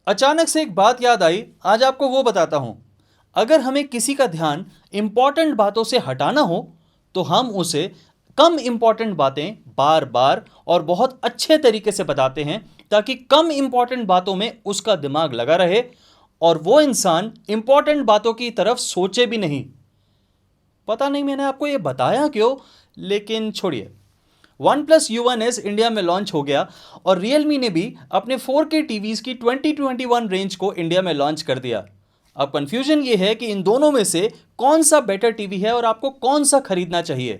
अचानक से एक बात याद आई, आज आपको वो बताता हूं। अगर हमें किसी का ध्यान इंपॉर्टेंट बातों से हटाना हो तो हम उसे कम इंपॉर्टेंट बातें बार बार और बहुत अच्छे तरीके से बताते हैं ताकि कम इंपॉर्टेंट बातों में उसका दिमाग लगा रहे और वो इंसान इंपॉर्टेंट बातों की तरफ सोचे भी नहीं। पता नहीं मैंने आपको ये बताया क्यों, लेकिन छोड़िए। वन प्लस U1S इंडिया में लॉन्च हो गया और रियलमी ने भी अपने 4K टीवीज की 2021 रेंज को इंडिया में लॉन्च कर दिया। अब कंफ्यूजन ये है कि इन दोनों में से कौन सा बेटर टीवी है और आपको कौन सा खरीदना चाहिए,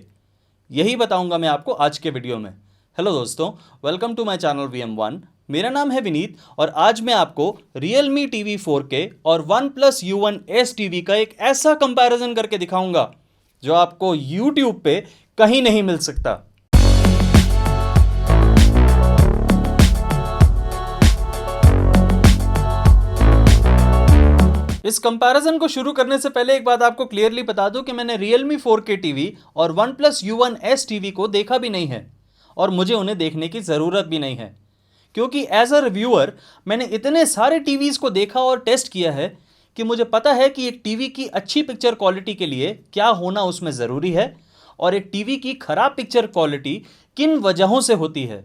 यही बताऊंगा मैं आपको आज के वीडियो में। हेलो दोस्तों, welcome to my channel VM1। मेरा नाम है विनीत और आज मैं आपको रियलमी टीवी 4K और वन प्लस U1S टीवी का एक ऐसा कंपैरिजन करके दिखाऊंगा जो आपको YouTube पे कहीं नहीं मिल सकता। इस कंपैरिजन को शुरू करने से पहले एक बात आपको क्लियरली बता दूं कि मैंने Realme 4K टीवी और OnePlus U1S टीवी को देखा भी नहीं है और मुझे उन्हें देखने की ज़रूरत भी नहीं है, क्योंकि एज अ रिव्यूअर मैंने इतने सारे टीवीज़ को देखा और टेस्ट किया है कि मुझे पता है कि एक टीवी की अच्छी पिक्चर क्वालिटी के लिए क्या होना उसमें ज़रूरी है और एक टीवी की ख़राब पिक्चर क्वालिटी किन वजहों से होती है।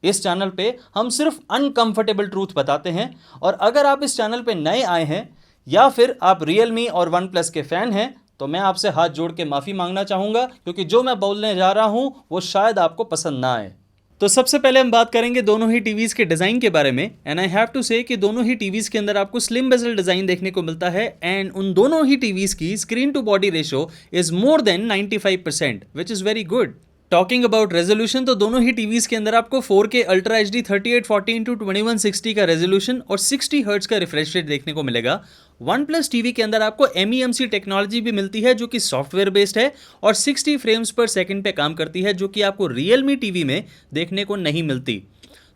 इस चैनल पे हम सिर्फ अनकंफर्टेबल ट्रूथ बताते हैं और अगर आप इस चैनल पे नए आए हैं या फिर आप रियलमी और वन प्लस के फैन हैं तो मैं आपसे हाथ जोड़ के माफ़ी मांगना चाहूँगा, क्योंकि जो मैं बोलने जा रहा हूँ वो शायद आपको पसंद ना आए। तो सबसे पहले हम बात करेंगे दोनों ही टीवीज़ के डिज़ाइन के बारे में। एंड आई हैव टू से कि दोनों ही टीवीज़ के अंदर आपको स्लिम बेजल डिज़ाइन देखने को मिलता है एंड उन दोनों ही टीवीज़ की screen to body ratio is more than 95%, which is very good. Talking about resolution, तो दोनों ही टीवीज के अंदर आपको 4K अल्ट्रा HD 3840x2160 का रेजोल्यूशन और 60 हर्ट्ज का रिफ्रेश रेट देखने को मिलेगा। वन प्लस टीवी के अंदर आपको MEMC टेक्नोलॉजी भी मिलती है जो कि सॉफ्टवेयर बेस्ड है और 60 फ्रेम्स पर सेकंड पे काम करती है, जो कि आपको रियलमी टीवी में देखने को नहीं मिलती।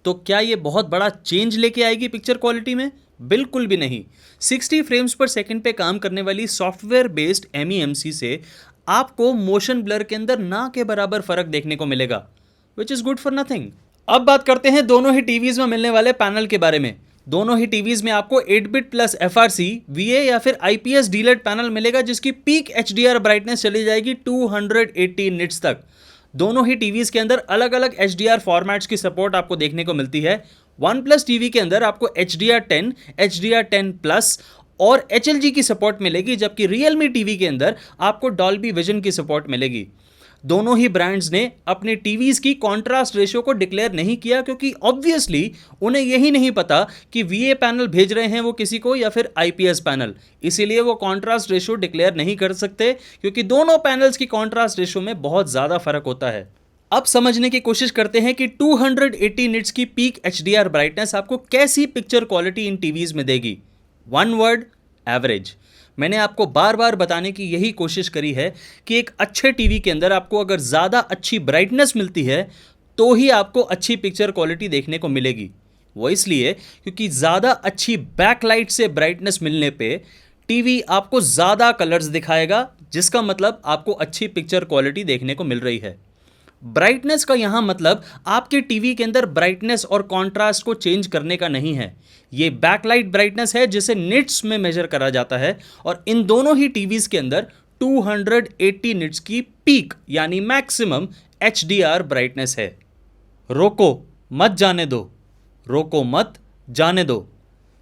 तो क्या ये बहुत बड़ा चेंज लेके आएगी पिक्चर क्वालिटी में? बिल्कुल भी नहीं। 60 फ्रेम्स पर सेकंड पे काम करने वाली सॉफ्टवेयर बेस्ड MEMC से आपको मोशन ब्लर के अंदर ना के बराबर फर्क देखने को मिलेगा, which is good for nothing. अब बात करते हैं दोनों ही टीवीज में मिलने वाले पैनल के बारे में। दोनों ही टीवीज में आपको 8-बिट प्लस FRC, VA या फिर IPS डीलेट पैनल मिलेगा जिसकी पीक HDR ब्राइटनेस चली जाएगी 280 निट्स तक। दोनों ही टीवीज के अंदर अलग अलग HDR फॉर्मेट्स की सपोर्ट आपको देखने को मिलती है। वन प्लस टीवी के अंदर आपको HDR10, HDR10 प्लस और HLG की सपोर्ट मिलेगी, जबकि रियलमी टीवी के अंदर आपको डॉल्बी विजन की सपोर्ट मिलेगी। दोनों ही ब्रांड्स ने अपने टीवीज की कॉन्ट्रास्ट रेशियो को डिक्लेयर नहीं किया, क्योंकि ऑब्वियसली उन्हें यही नहीं पता कि VA पैनल भेज रहे हैं वो किसी को या फिर IPS पैनल, इसीलिए वो कॉन्ट्रास्ट रेशियो डिक्लेयर नहीं कर सकते, क्योंकि दोनों पैनल्स की कॉन्ट्रास्ट रेशियो में बहुत ज़्यादा फर्क होता है। अब समझने की कोशिश करते हैं कि 280 निट्स की पीक HDR ब्राइटनेस आपको कैसी पिक्चर क्वालिटी इन टीवीज में देगी। One word, average. मैंने आपको बार बार बताने की यही कोशिश करी है कि एक अच्छे टीवी के अंदर आपको अगर ज़्यादा अच्छी ब्राइटनेस मिलती है तो ही आपको अच्छी पिक्चर क्वालिटी देखने को मिलेगी। वो इसलिए क्योंकि ज़्यादा अच्छी बैकलाइट से ब्राइटनेस मिलने पे टीवी आपको ज़्यादा कलर्स दिखाएगा, जिसका मतलब आपको अच्छी पिक्चर क्वालिटी देखने को मिल रही है। ब्राइटनेस का यहां मतलब आपके टीवी के अंदर ब्राइटनेस और कॉन्ट्रास्ट को चेंज करने का नहीं है। ये बैकलाइट ब्राइटनेस है जिसे निट्स में मेजर करा जाता है और इन दोनों ही टीवीज के अंदर 280 निट्स की पीक यानी मैक्सिमम HDR ब्राइटनेस है। रोको मत जाने दो, रोको मत जाने दो,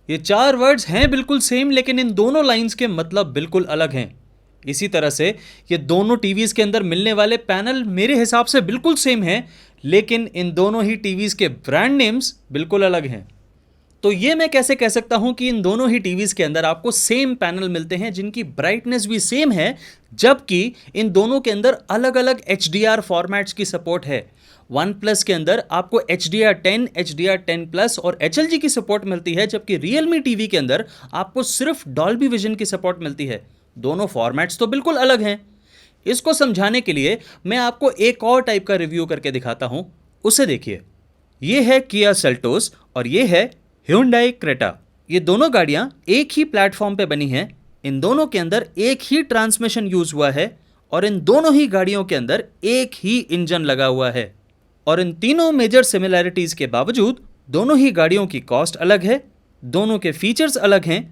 ये 4 वर्ड्स हैं बिल्कुल सेम, लेकिन इन दोनों लाइंस के मतलब बिल्कुल अलग हैं। इसी तरह से ये दोनों टीवीज़ के अंदर मिलने वाले पैनल मेरे हिसाब से बिल्कुल सेम हैं, लेकिन इन दोनों ही टीवीज़ के ब्रांड नेम्स बिल्कुल अलग हैं। तो ये मैं कैसे कह सकता हूं कि इन दोनों ही टीवीज़ के अंदर आपको सेम पैनल मिलते हैं जिनकी ब्राइटनेस भी सेम है, जबकि इन दोनों के अंदर अलग अलग HDR फॉर्मेट्स की सपोर्ट है। वन प्लस के अंदर आपको HDR10, HDR10 प्लस और HLG की सपोर्ट मिलती है, जबकि रियलमी टीवी के अंदर आपको सिर्फ डॉल्बी विजन की सपोर्ट मिलती है। दोनों फॉर्मेट्स तो बिल्कुल अलग हैं। इसको समझाने के लिए मैं आपको एक और टाइप का रिव्यू करके दिखाता हूं, उसे देखिए। ये है किया सेल्टोस और ये है Hyundai क्रेटा। ये दोनों गाड़ियां एक ही प्लेटफॉर्म पे बनी हैं, इन दोनों के अंदर एक ही ट्रांसमिशन यूज हुआ है और इन दोनों ही गाड़ियों के अंदर एक ही इंजन लगा हुआ है। और इन तीनों मेजर सिमिलैरिटीज के बावजूद दोनों ही गाड़ियों की कॉस्ट अलग है, दोनों के फीचर्स अलग हैं,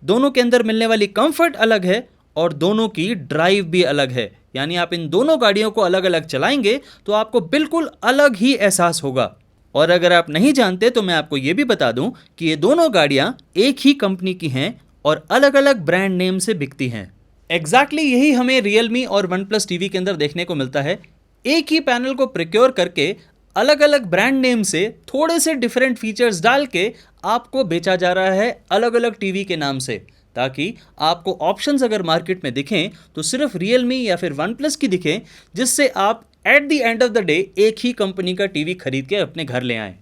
दोनों के अंदर मिलने वाली कंफर्ट अलग है और दोनों की ड्राइव भी अलग है। यानी आप इन दोनों गाड़ियों को अलग अलग चलाएंगे तो आपको बिल्कुल अलग ही एहसास होगा। और अगर आप नहीं जानते तो मैं आपको यह भी बता दूं कि ये दोनों गाड़ियां एक ही कंपनी की हैं और अलग अलग ब्रांड नेम से बिकती हैं। एग्जैक्टली यही हमें रियलमी और वन प्लस टीवी के अंदर देखने को मिलता है। एक ही पैनल को प्रोक्योर करके अलग अलग ब्रांड नेम से थोड़े से डिफरेंट फीचर्स डाल के आपको बेचा जा रहा है अलग अलग टीवी के नाम से, ताकि आपको ऑप्शंस अगर मार्केट में दिखें तो सिर्फ रियलमी या फिर वन प्लस की दिखें, जिससे आप at the end of the day एक ही कंपनी का टीवी खरीद के अपने घर ले आएं।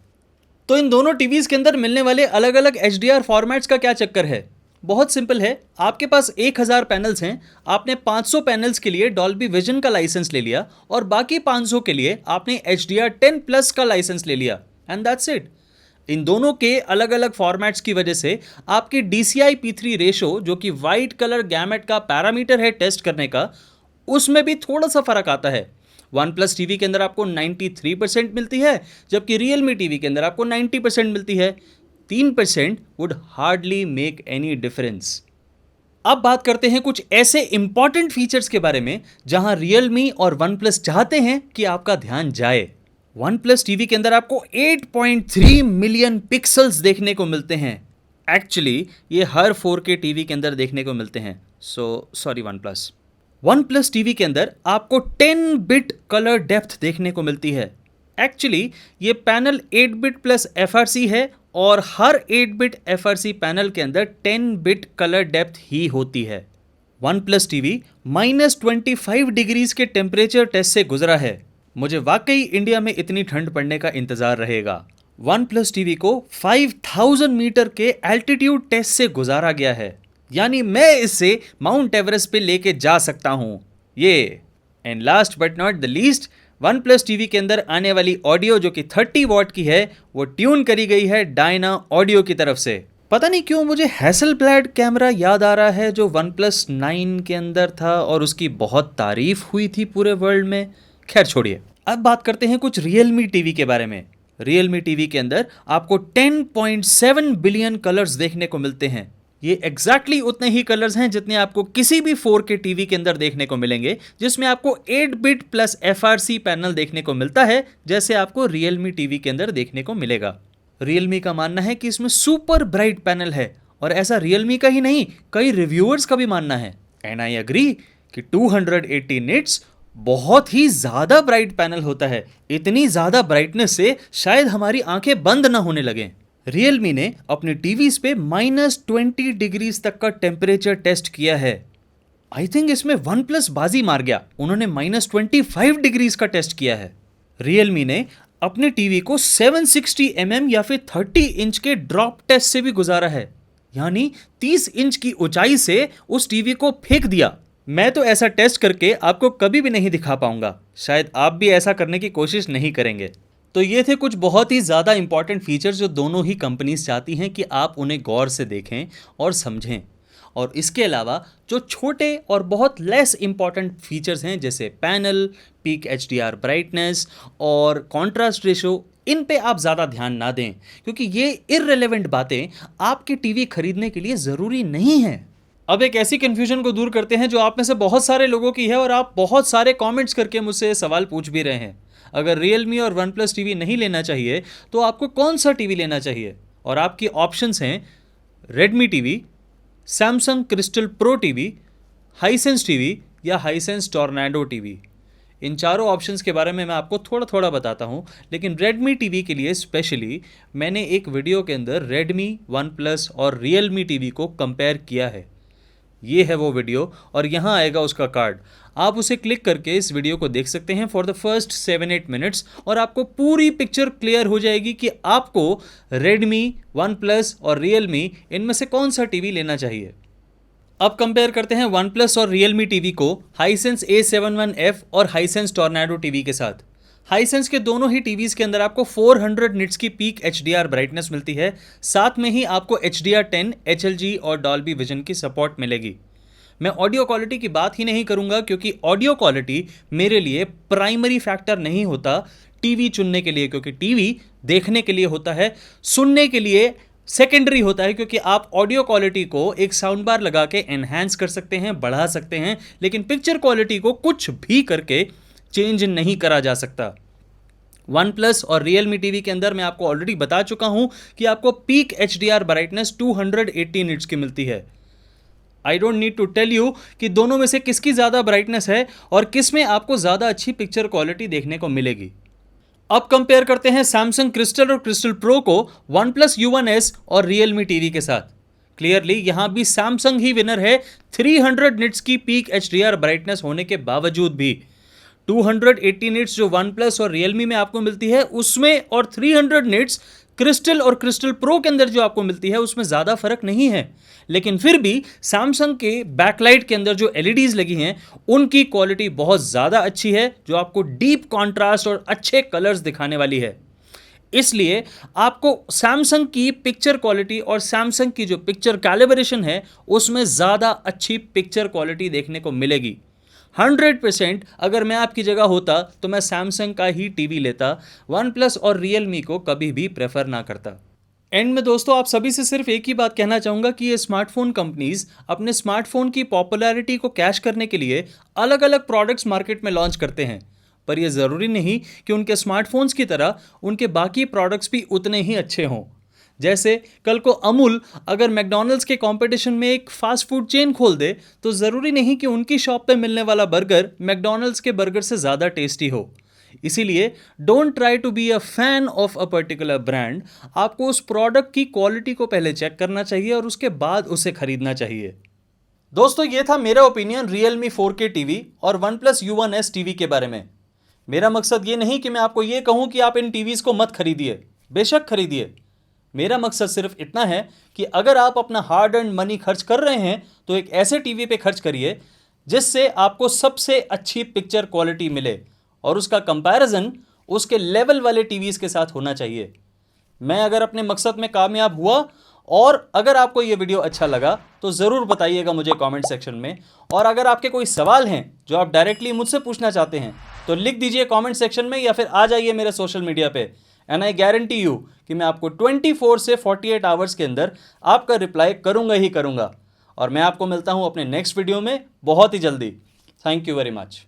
तो इन दोनों टीवीज के अंदर मिलने वाले अलग अलग HDR फॉर्मेट्स का क्या चक्कर है? बहुत सिंपल है। आपके पास 1000 पैनल्स हैं, आपने 500 पैनल्स के लिए डॉल्बी विजन का लाइसेंस ले लिया और बाकी 500 के लिए आपने HDR10 प्लस का लाइसेंस ले लिया, एंड दैट्स इट। इन दोनों के अलग अलग फॉर्मेट्स की वजह से आपकी DCI-P3 रेशो, जो कि वाइट कलर गैमेट का पैरामीटर है टेस्ट करने का, उसमें भी थोड़ा सा फर्क आता है। वन प्लस टीवी के अंदर आपको 93% मिलती है, जबकि रियलमी टीवी के अंदर आपको 90% मिलती है। 3% would hardly make any difference. अब बात करते हैं कुछ ऐसे इंपॉर्टेंट फीचर्स के बारे में जहां रियलमी और वन प्लस चाहते हैं कि आपका ध्यान जाए। वन प्लस टीवी के अंदर आपको 8.3 मिलियन पिक्सल्स देखने को मिलते हैं। एक्चुअली ये हर 4K टीवी के अंदर देखने को मिलते हैं, so sorry one plus TV के अंदर आपको 10 बिट कलर डेप्थ देखने को मिलती है। एक्चुअली ये पैनल 8 बिट प्लस FRC है और हर 8 बिट FRC पैनल के अंदर 10 बिट कलर डेप्थ ही होती है। वन प्लस टीवी -25 डिग्रीज के टेम्परेचर टेस्ट से गुजरा है। मुझे वाकई इंडिया में इतनी ठंड पड़ने का इंतजार रहेगा। वन प्लस टीवी को 5000 मीटर के एल्टीट्यूड टेस्ट से गुजारा गया है, यानी मैं इससे माउंट एवरेस्ट पे लेके जा सकता हूं। ये and last but not the least, one plus TV के अंदर आने वाली ऑडियो जो कि 30 वॉट की है, वो ट्यून करी गई है डायना ऑडियो की तरफ से। पता नहीं क्यों मुझे हैसलब्लैड कैमरा याद आ रहा है जो वन प्लस 9 के अंदर था और उसकी बहुत तारीफ हुई थी पूरे वर्ल्ड में। खैर छोड़िए, अब बात करते हैं कुछ रियलमी टीवी के बारे में। रियलमी टीवी के अंदर आपको 10.7 बिलियन कलर्स देखने को मिलते हैं। ये एग्जैक्टली उतने ही कलर्स हैं जितने आपको किसी भी 4K टीवी के अंदर देखने को मिलेंगे, जिसमें आपको 8 बिट प्लस FRC पैनल देखने को मिलता है, जैसे आपको रियलमी टीवी के अंदर देखने को मिलेगा। रियलमी का मानना है कि इसमें सुपर ब्राइट पैनल है, और ऐसा रियलमी का ही नहीं, कई रिव्यूअर्स का भी मानना है। एंड आई एग्री कि 280 निट्स बहुत ही ज्यादा ब्राइट पैनल होता है। इतनी ज्यादा ब्राइटनेस से शायद हमारी आंखें बंद ना होने लगें। रियलमी ने अपने टीवीज पे -20 डिग्रीज तक का टेम्परेचर टेस्ट किया है। आई थिंक इसमें वन प्लस बाजी मार गया, उन्होंने -25 डिग्रीज का टेस्ट किया है। रियलमी ने अपने टीवी को 760 mm या फिर 30 इंच के ड्रॉप टेस्ट से भी गुजारा है, यानी 30 इंच की ऊंचाई से उस टीवी को फेंक दिया। मैं तो ऐसा टेस्ट करके आपको कभी भी नहीं दिखा पाऊंगा, शायद आप भी ऐसा करने की कोशिश नहीं करेंगे। तो ये थे कुछ बहुत ही ज़्यादा इंपॉर्टेंट फीचर्स जो दोनों ही कंपनीज चाहती हैं कि आप उन्हें गौर से देखें और समझें। और इसके अलावा जो छोटे और बहुत लेस इंपॉर्टेंट फीचर्स हैं, जैसे पैनल, पीक HDR ब्राइटनेस और कॉन्ट्रास्ट रेशो, इन पे आप ज़्यादा ध्यान ना दें, क्योंकि ये इररिलेवेंट बातें आपके टीवी खरीदने के लिए ज़रूरी नहीं हैं। अब एक ऐसी कन्फ्यूजन को दूर करते हैं जो आप में से बहुत सारे लोगों की है, और आप बहुत सारे कमेंट्स करके मुझसे सवाल पूछ भी रहे हैं। अगर रियलमी और वन प्लस टीवी नहीं लेना चाहिए तो आपको कौन सा टीवी लेना चाहिए? और आपकी ऑप्शंस हैं Redmi TV, Samsung crystal pro TV, Hisense TV या हाइसेंस टॉर्नेडो टीवी। इन चारों ऑप्शंस के बारे में मैं आपको थोड़ा थोड़ा बताता हूं, लेकिन रेडमी टीवी के लिए स्पेशली मैंने एक वीडियो के अंदर रेडमी, वन प्लस और रियलमी टीवी को कंपेयर किया है। ये है वो वीडियो और यहाँ आएगा उसका कार्ड। आप उसे क्लिक करके इस वीडियो को देख सकते हैं फॉर द फर्स्ट 7-8 मिनट्स, और आपको पूरी पिक्चर क्लियर हो जाएगी कि आपको रेडमी, वन प्लस और रियलमी इनमें से कौन सा टीवी लेना चाहिए। अब कंपेयर करते हैं वन प्लस और रियलमी टीवी को हाइसेंस A71F और हाइसेंस टॉर्नेडो टीवी के साथ। हाइसेंस के दोनों ही टीवीज के अंदर आपको 400 निट्स की पीक HDR ब्राइटनेस मिलती है, साथ में ही आपको HDR10, HLG और डॉल्बी विजन की सपोर्ट मिलेगी। मैं ऑडियो क्वालिटी की बात ही नहीं करूंगा, क्योंकि ऑडियो क्वालिटी मेरे लिए प्राइमरी फैक्टर नहीं होता टीवी चुनने के लिए, क्योंकि टीवी देखने के लिए होता है, सुनने के लिए सेकेंडरी होता है, क्योंकि आप ऑडियो क्वालिटी को एक साउंड बार लगा के एनहांस कर सकते हैं, बढ़ा सकते हैं, लेकिन पिक्चर क्वालिटी को कुछ भी करके चेंज नहीं करा जा सकता। वन प्लस और रियलमी टीवी के अंदर मैं आपको ऑलरेडी बता चुका हूं कि आपको पीक HDR ब्राइटनेस 280 निट्स की मिलती है। I don't need to tell you कि दोनों में से किसकी ज़्यादा ब्राइटनेस है और किस में आपको ज़्यादा अच्छी पिक्चर क्वालिटी देखने को मिलेगी। अब कंपेयर करते हैं सैमसंग क्रिस्टल और क्रिस्टल प्रो को वन प्लस U1S और रियलमी टीवी के साथ। क्लियरली यहां भी सैमसंग ही विनर है 300 निट्स की पीक HDR ब्राइटनेस होने के बावजूद भी। 280 निट्स जो वन प्लस और रियलमी में आपको मिलती है उसमें, और 300 निट्स क्रिस्टल और क्रिस्टल प्रो के अंदर जो आपको मिलती है उसमें ज़्यादा फर्क नहीं है। लेकिन फिर भी सैमसंग के बैकलाइट के अंदर जो LEDs लगी हैं उनकी क्वालिटी बहुत ज़्यादा अच्छी है, जो आपको डीप कॉन्ट्रास्ट और अच्छे कलर्स दिखाने वाली है। इसलिए आपको सैमसंग की पिक्चर क्वालिटी और सैमसंग की जो पिक्चर कैलिब्रेशन है उसमें ज़्यादा अच्छी पिक्चर क्वालिटी देखने को मिलेगी। 100% अगर मैं आपकी जगह होता तो मैं सैमसंग का ही टीवी लेता, वन प्लस और रियलमी को कभी भी प्रेफर ना करता। एंड में दोस्तों आप सभी से सिर्फ एक ही बात कहना चाहूँगा कि ये स्मार्टफोन कंपनीज अपने स्मार्टफोन की पॉपुलैरिटी को कैश करने के लिए अलग अलग प्रोडक्ट्स मार्केट में लॉन्च करते हैं, पर यह ज़रूरी नहीं कि उनके स्मार्टफोन्स की तरह उनके बाकी प्रोडक्ट्स भी उतने ही अच्छे हों। जैसे कल को अमूल अगर मैकडॉनल्ड्स के कंपटीशन में एक फास्ट फूड चेन खोल दे तो ज़रूरी नहीं कि उनकी शॉप पे मिलने वाला बर्गर मैकडॉनल्ड्स के बर्गर से ज़्यादा टेस्टी हो। इसीलिए don't try to be a fan of a particular brand. आपको उस प्रोडक्ट की क्वालिटी को पहले चेक करना चाहिए और उसके बाद उसे खरीदना चाहिए। दोस्तों ये था मेरा ओपिनियन Realme 4K टीवी और OnePlus U1S टीवी के बारे में। मेरा मकसद ये नहीं कि मैं आपको ये कहूं कि आप इन टीवीज़ को मत खरीदिए, बेशक खरीदिए। मेरा मकसद सिर्फ इतना है कि अगर आप अपना हार्ड एंड मनी खर्च कर रहे हैं तो एक ऐसे टीवी पे खर्च करिए जिससे आपको सबसे अच्छी पिक्चर क्वालिटी मिले, और उसका कंपैरिजन उसके लेवल वाले टीवीज़ के साथ होना चाहिए। मैं अगर अपने मकसद में कामयाब हुआ, और अगर आपको ये वीडियो अच्छा लगा तो ज़रूर बताइएगा मुझे कमेंट सेक्शन में। और अगर आपके कोई सवाल हैं जो आप डायरेक्टली मुझसे पूछना चाहते हैं तो लिख दीजिए कमेंट सेक्शन में, या फिर आ जाइए मेरे सोशल मीडिया पे, एंड आई गारंटी यू कि मैं आपको 24 से 48 आवर्स के अंदर आपका रिप्लाई करूंगा ही करूंगा। और मैं आपको मिलता हूं अपने नेक्स्ट वीडियो में बहुत ही जल्दी। Thank you very much.